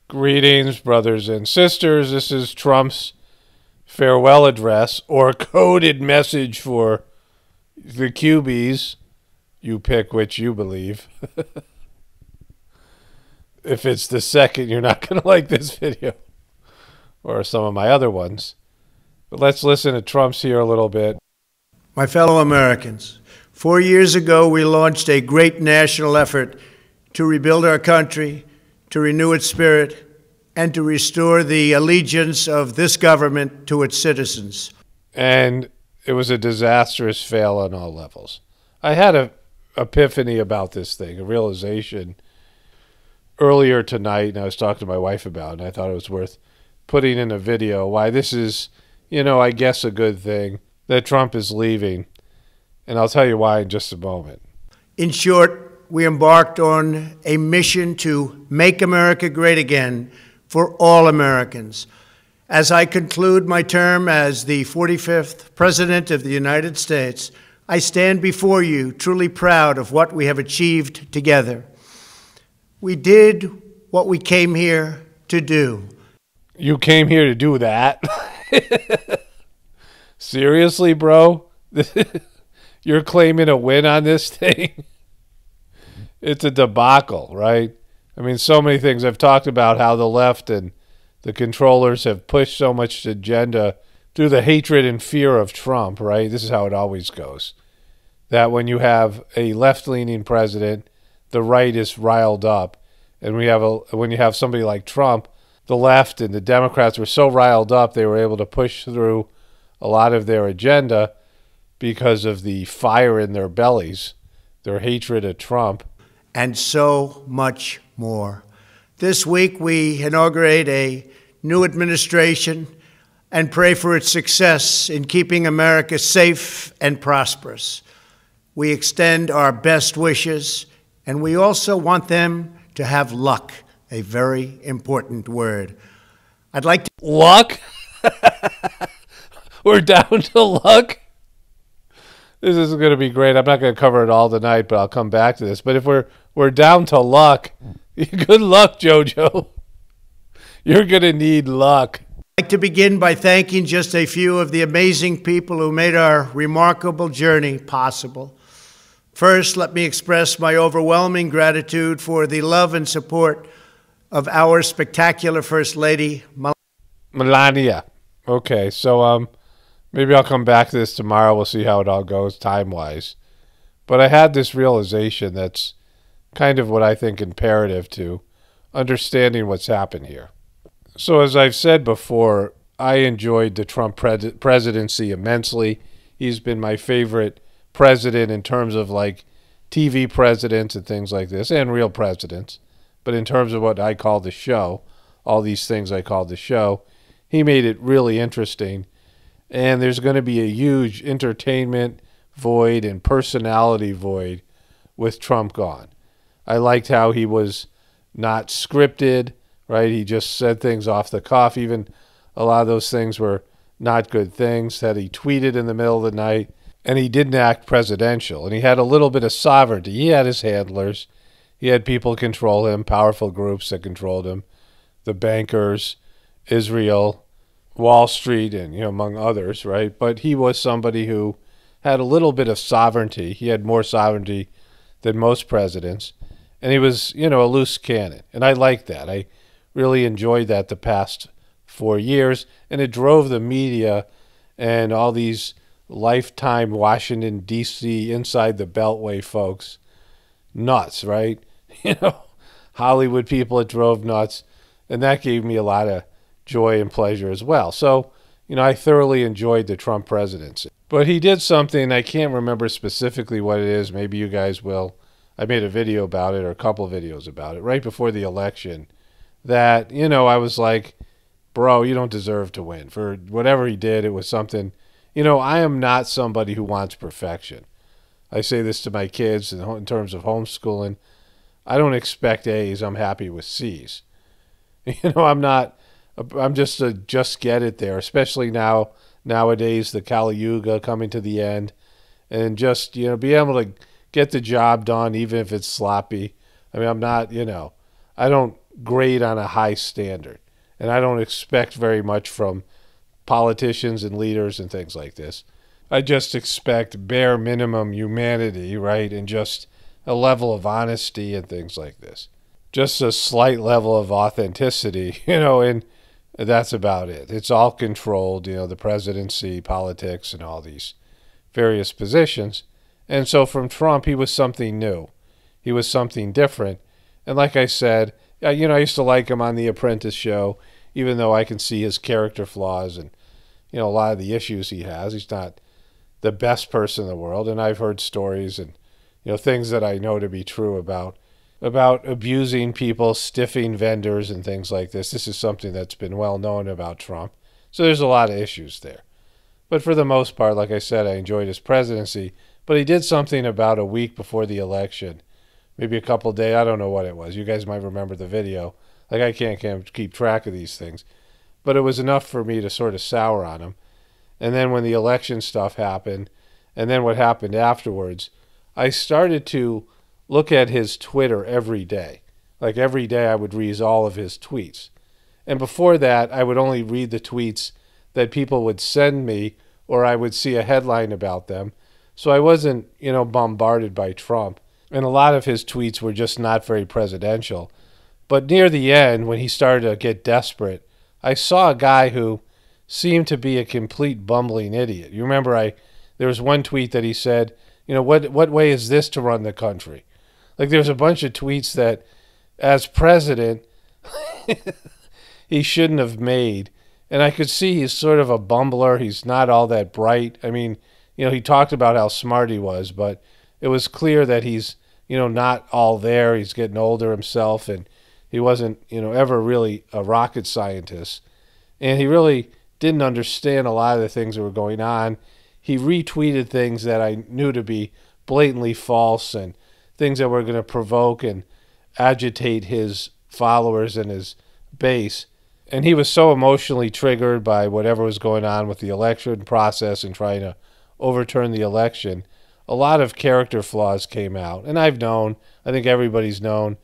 Greetings, brothers and sisters. This is Trump's farewell address, or coded message for the QBs. You pick which you believe. If it's the second, you're not going to like this video, or some of my other ones. But let's listen to Trump's here a little bit. My fellow Americans, 4 years ago, we launched a great national effort to rebuild our country, to renew its spirit, and to restore the allegiance of this government to its citizens. And it was a disastrous fail on all levels. I had an epiphany about this thing, a realization earlier tonight, and I was talking to my wife about it, and I thought it was worth putting in a video why this is, I guess a good thing that Trump is leaving. And I'll tell you why in just a moment. In short, we embarked on a mission to make America great again for all Americans. As I conclude my term as the 45th President of the United States, I stand before you truly proud of what we have achieved together. We did what we came here to do. You came here to do that? Seriously, bro? You're claiming a win on this thing? It's a debacle, right? I mean, so many things. I've talked about how the left and the controllers have pushed so much agenda through the hatred and fear of Trump, right? This is how it always goes. That when you have a left-leaning president, the right is riled up. And when you have somebody like Trump, the left and the Democrats were so riled up, they were able to push through a lot of their agenda because of the fire in their bellies, their hatred of Trump. And so much more. This week, we inaugurate a new administration and pray for its success in keeping America safe and prosperous. We extend our best wishes, and we also want them to have luck, a very important word. I'd like to... Luck? We're down to luck? This is going to be great. I'm not going to cover it all tonight, but I'll come back to this. But if we're down to luck, good luck, JoJo. You're going to need luck. I'd like to begin by thanking just a few of the amazing people who made our remarkable journey possible. First, let me express my overwhelming gratitude for the love and support of our spectacular First Lady, Melania. Okay, so maybe I'll come back to this tomorrow. We'll see how it all goes time-wise. But I had this realization that's kind of what I think imperative to understanding what's happened here. So as I've said before, I enjoyed the Trump presidency immensely. He's been my favorite president in terms of like TV presidents and things like this, and real presidents. But in terms of what I call the show, all these things I call the show, he made it really interesting. And there's going to be a huge entertainment void and personality void with Trump gone. I liked how he was not scripted, right? He just said things off the cuff. Even a lot of those things were not good things that he tweeted in the middle of the night. And he didn't act presidential. And he had a little bit of sovereignty. He had his handlers. He had people control him, powerful groups that controlled him, the bankers, Israel, Wall Street, and among others, right? But he was somebody who had a little bit of sovereignty. He had more sovereignty than most presidents. And he was, a loose cannon. And I liked that. I really enjoyed that the past 4 years. And it drove the media and all these lifetime Washington, D.C., inside the Beltway folks nuts, right? Hollywood people, it drove nuts. And that gave me a lot of joy and pleasure as well. So, I thoroughly enjoyed the Trump presidency. But he did something, I can't remember specifically what it is. Maybe you guys will. I made a video about it, or a couple of videos about it, right before the election, that, I was like, bro, you don't deserve to win. For whatever he did, it was something, I am not somebody who wants perfection. I say this to my kids in terms of homeschooling. I don't expect A's. I'm happy with C's. I'm just a just get it there, especially nowadays, the Kali Yuga coming to the end, and just, be able to get the job done, even if it's sloppy. I mean, I'm not, I don't grade on a high standard. And I don't expect very much from politicians and leaders and things like this. I just expect bare minimum humanity, right? And just a level of honesty and things like this. Just a slight level of authenticity, and that's about it. It's all controlled, the presidency, politics, and all these various positions. And so from Trump, he was something new. He was something different. And like I said, I used to like him on The Apprentice show, even though I can see his character flaws and, a lot of the issues he has. He's not the best person in the world. And I've heard stories and, things that I know to be true about abusing people, stiffing vendors and things like this. This is something that's been well known about Trump. So there's a lot of issues there. But for the most part, like I said, I enjoyed his presidency. But he did something about a week before the election, maybe a couple of days. I don't know what it was. You guys might remember the video. Like, I can't keep track of these things. But it was enough for me to sort of sour on him. And then when the election stuff happened, and then what happened afterwards, I started to look at his Twitter every day. Like, every day I would read all of his tweets. And before that, I would only read the tweets that people would send me, or I would see a headline about them. So I wasn't, bombarded by Trump. And a lot of his tweets were just not very presidential. But near the end, when he started to get desperate, I saw a guy who seemed to be a complete bumbling idiot. You remember there was one tweet that he said, what way is this to run the country? Like, there's a bunch of tweets that, as president, he shouldn't have made. And I could see he's sort of a bumbler. He's not all that bright. I mean, he talked about how smart he was, but it was clear that he's, not all there. He's getting older himself, and he wasn't, ever really a rocket scientist. And he really didn't understand a lot of the things that were going on. He retweeted things that I knew to be blatantly false and things that were going to provoke and agitate his followers and his base. And he was so emotionally triggered by whatever was going on with the election process and trying to overturn the election. A lot of character flaws came out. And I think everybody's known,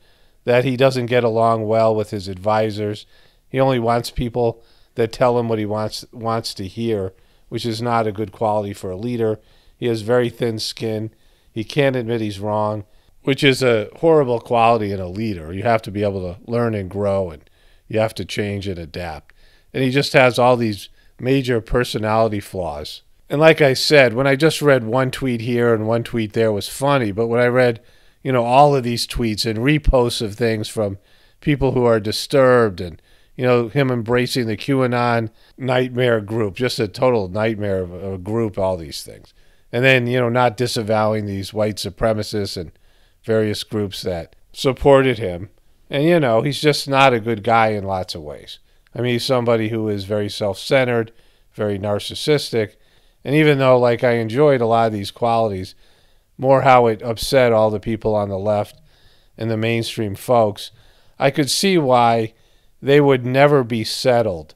that he doesn't get along well with his advisors. He only wants people that tell him what he wants to hear, which is not a good quality for a leader. He has very thin skin. He can't admit he's wrong, which is a horrible quality in a leader. You have to be able to learn and grow, and you have to change and adapt. And he just has all these major personality flaws. And like I said, when I just read one tweet here and one tweet there was funny, but when I read, all of these tweets and reposts of things from people who are disturbed and, him embracing the QAnon nightmare group, just a total nightmare of a group, all these things. And then, not disavowing these white supremacists and various groups that supported him. And, he's just not a good guy in lots of ways. I mean, he's somebody who is very self-centered, very narcissistic. And even though, like, I enjoyed a lot of these qualities, more how it upset all the people on the left and the mainstream folks, I could see why they would never be settled.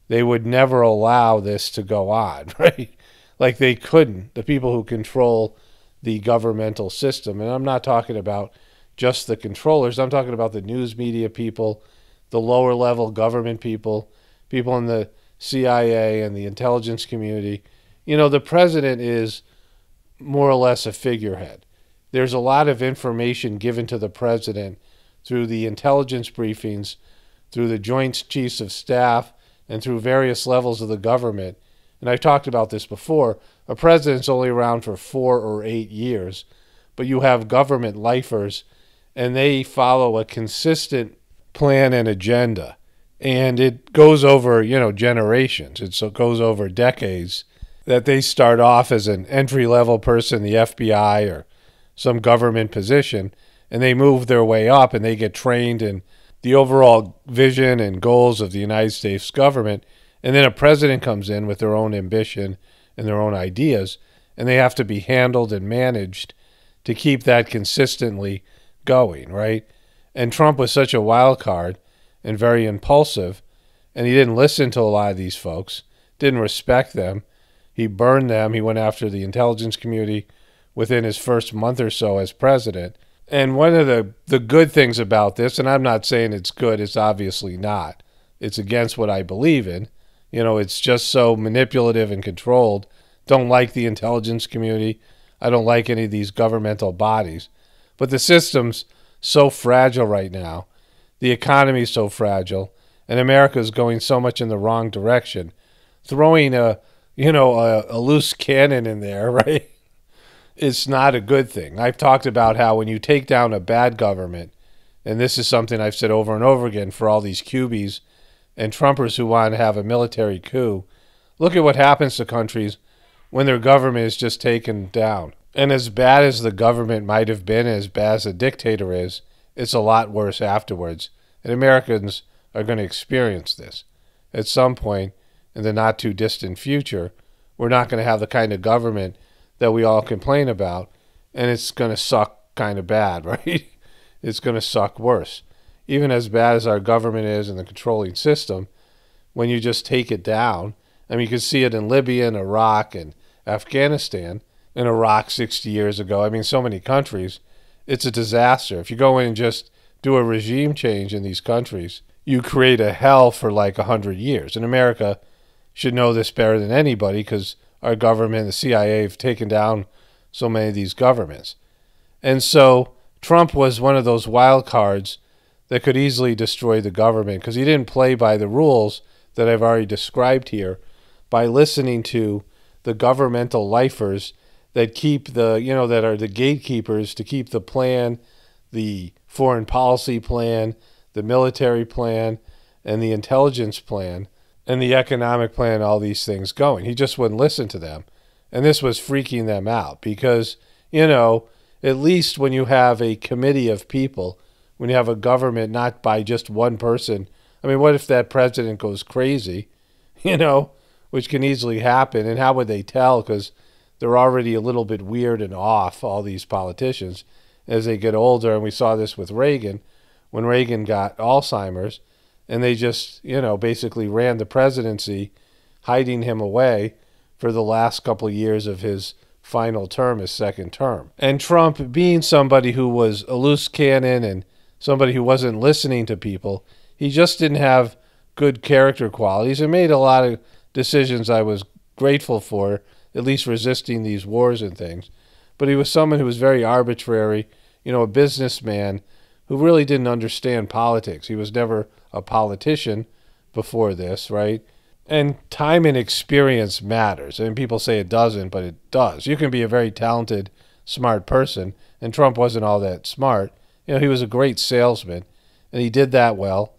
They would never allow this to go on, right? Like, they couldn't. The people who control the governmental system, and I'm not talking about just the controllers, I'm talking about the news media people, the lower level government people, people in the CIA and the intelligence community. The president is more or less a figurehead. There's a lot of information given to the president through the intelligence briefings, through the Joint Chiefs of Staff, and through various levels of the government. And I've talked about this before. A president's only around for 4 or 8 years, but you have government lifers, and they follow a consistent plan and agenda. And it goes over, generations. It goes over decades, that they start off as an entry-level person, the FBI or some government position, and they move their way up and they get trained in the overall vision and goals of the United States government. And then a president comes in with their own ambition and their own ideas, and they have to be handled and managed to keep that consistently going, right? And Trump was such a wild card and very impulsive, and he didn't listen to a lot of these folks, didn't respect them. He burned them. He went after the intelligence community within his first month or so as president, And one of the good things about this, and I'm not saying it's good, it's obviously not. It's against what I believe in. You know, it's just so manipulative and controlled. Don't like the intelligence community. I don't like any of these governmental bodies. But the system's so fragile right now. The economy's so fragile. And America's going so much in the wrong direction. Throwing a loose cannon in there, right? It's not a good thing. I've talked about how when you take down a bad government, and this is something I've said over and over again for all these Cubies and Trumpers who want to have a military coup, look at what happens to countries when their government is just taken down. And as bad as the government might have been, as bad as a dictator is, it's a lot worse afterwards. And Americans are going to experience this. At some point in the not too distant future, we're not going to have the kind of government that we all complain about, and it's going to suck kind of bad, right? It's going to suck worse. Even as bad as our government is in the controlling system, when you just take it down, I mean, you can see it in Libya and Iraq and Afghanistan. In Iraq 60 years ago, I mean, so many countries, it's a disaster. If you go in and just do a regime change in these countries, you create a hell for like 100 years. And America should know this better than anybody because our government, the CIA, have taken down so many of these governments. And so Trump was one of those wild cards that could easily destroy the government because he didn't play by the rules that I've already described here by listening to the governmental lifers that keep that are the gatekeepers to keep the plan, the foreign policy plan, the military plan, and the intelligence plan, and the economic plan, all these things going. He just wouldn't listen to them. And this was freaking them out because, at least when you have a committee of people, when you have a government not by just one person, I mean, what if that president goes crazy, which can easily happen, and how would they tell? Because they're already a little bit weird and off, all these politicians, as they get older. And we saw this with Reagan, when Reagan got Alzheimer's, and they just, basically ran the presidency, hiding him away for the last couple of years of his final term, his second term. And Trump, being somebody who was a loose cannon and somebody who wasn't listening to people, he just didn't have good character qualities and made a lot of decisions I was grateful for, at least resisting these wars and things. But he was someone who was very arbitrary, a businessman who really didn't understand politics. He was never a politician before this, right? And time and experience matters. And people say it doesn't, but it does. You can be a very talented, smart person, and Trump wasn't all that smart. He was a great salesman, and he did that well.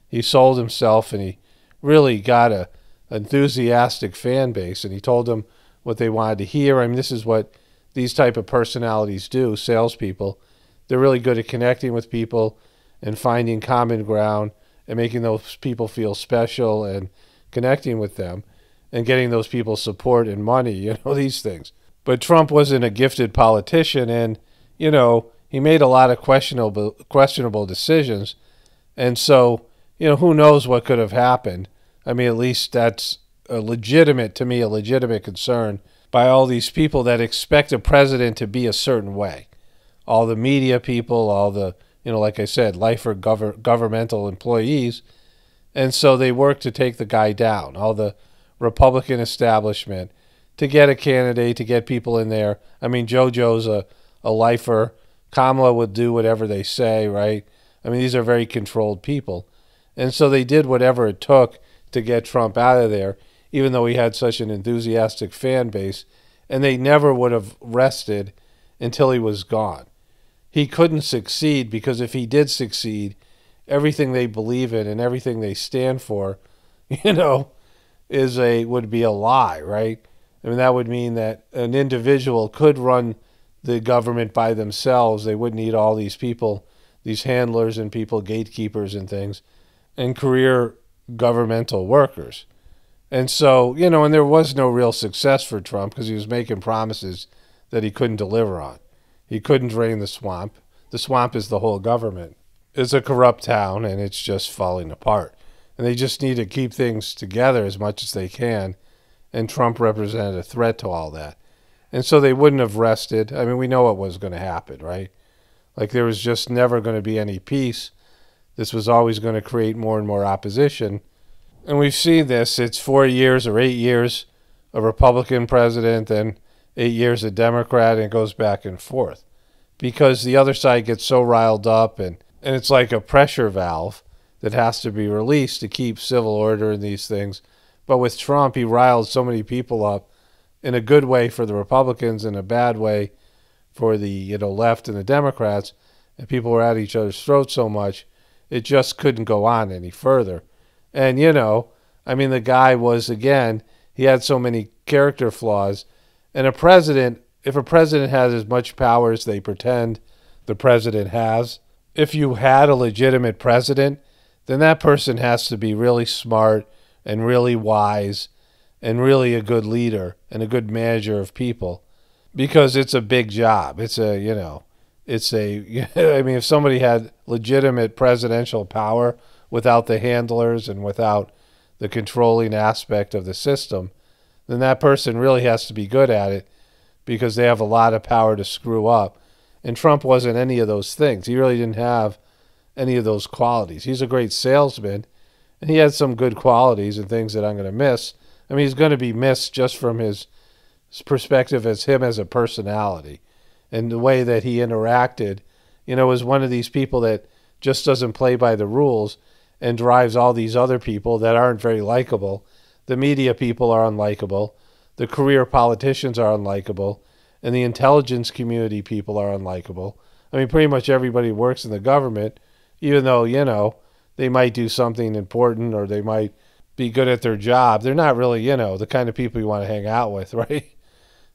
He sold himself, and he really got a enthusiastic fan base, and he told them what they wanted to hear. I mean, this is what these type of personalities do, salespeople. They're really good at connecting with people and finding common ground and making those people feel special and connecting with them and getting those people support and money, these things. But Trump wasn't a gifted politician, and, he made a lot of questionable decisions. And so, who knows what could have happened. I mean, at least that's a legitimate concern by all these people that expect a president to be a certain way. All the media people, all the, like I said, lifer governmental employees. And so they work to take the guy down, all the Republican establishment, to get a candidate, to get people in there. I mean, JoJo's a lifer. Kamala would do whatever they say, right? I mean, these are very controlled people. And so they did whatever it took to get Trump out of there, even though he had such an enthusiastic fan base, and they never would have rested until he was gone. He couldn't succeed because if he did succeed, everything they believe in and everything they stand for, would be a lie, right? I mean, that would mean that an individual could run the government by themselves. They wouldn't need all these people, these handlers and people, gatekeepers and things, and career governmental workers. And so, and there was no real success for Trump because he was making promises that he couldn't deliver on. He couldn't drain the swamp. The swamp is the whole government. It's a corrupt town, and it's just falling apart. And they just need to keep things together as much as they can, and Trump represented a threat to all that. And so they wouldn't have rested. I mean, we know what was going to happen, right? Like there was just never going to be any peace. This was always going to create more and more opposition. And we've seen this. It's 4 years or 8 years a Republican president, then 8 years a Democrat, and it goes back and forth. Because the other side gets so riled up, and it's like a pressure valve that has to be released to keep civil order in these things. But with Trump, he riled so many people up in a good way for the Republicans, in a bad way for the left and the Democrats, and people were at each other's throats so much, it just couldn't go on any further. And, the guy was, again, he had so many character flaws. And if a president has as much power as they pretend the president has, if you had a legitimate president, then that person has to be really smart and really wise and really a good leader and a good manager of people, because it's a big job. If somebody had legitimate presidential power without the handlers and without the controlling aspect of the system, then that person really has to be good at it, because they have a lot of power to screw up. And Trump wasn't any of those things. He really didn't have any of those qualities. He's a great salesman, and he had some good qualities and things that I'm going to miss. He's going to be missed just from his perspective as him as a personality and the way that he interacted, was one of these people that just doesn't play by the rules and drives all these other people that aren't very likable. The media people are unlikable. The career politicians are unlikable. And the intelligence community people are unlikable. Pretty much everybody who works in the government, even though, they might do something important or they might be good at their job, they're not really, the kind of people you want to hang out with, right?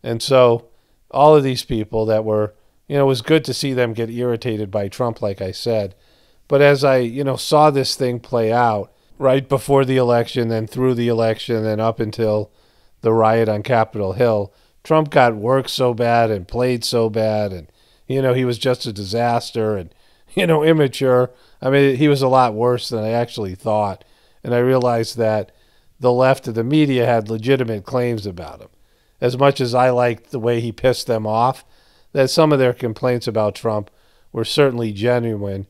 And so all of these people that were, it was good to see them get irritated by Trump, like I said. But as I, saw this thing play out right before the election, then through the election, then up until the riot on Capitol Hill, Trump got worked so bad and played so bad, and, he was just a disaster and, immature. He was a lot worse than I actually thought. And I realized that the left of the media had legitimate claims about him. As much as I liked the way he pissed them off, that some of their complaints about Trump were certainly genuine.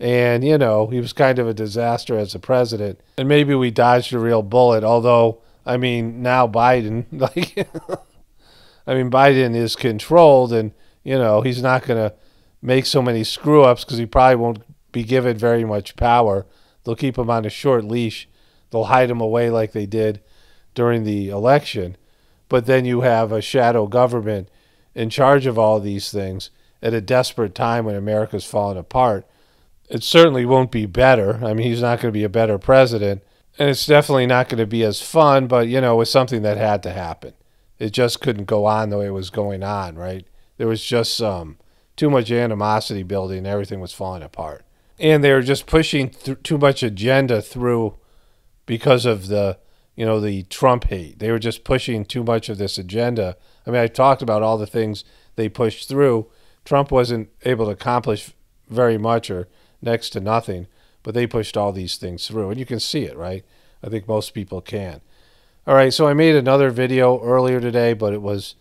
And, he was kind of a disaster as a president. And maybe we dodged a real bullet, although, now Biden, Biden is controlled, and, he's not going to make so many screw-ups because he probably won't be given very much power. They'll keep him on a short leash. They'll hide him away like they did during the election. But then you have a shadow government in charge of all these things at a desperate time when America's falling apart. It certainly won't be better. He's not going to be a better president. And it's definitely not going to be as fun, but, it was something that had to happen. It just couldn't go on the way it was going on, right? There was just too much animosity building. Everything was falling apart. And they were just pushing too much agenda through because of the Trump hate. They were just pushing too much of this agenda. I talked about all the things they pushed through. Trump wasn't able to accomplish very much or next to nothing, but they pushed all these things through. And you can see it, right? I think most people can. All right, so I made another video earlier today, but it was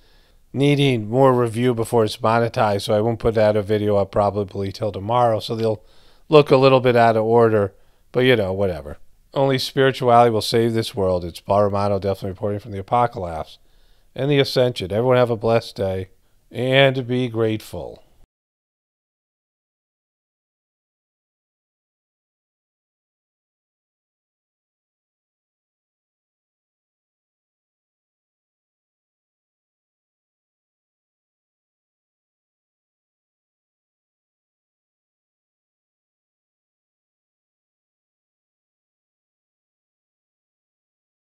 needing more review before it's monetized, so I won't put that a video up probably till tomorrow, so they'll look a little bit out of order, but whatever. Only spirituality will save this world. It's Paul Romano, definitely reporting from the Apocalypse and the Ascension. Everyone have a blessed day and be grateful.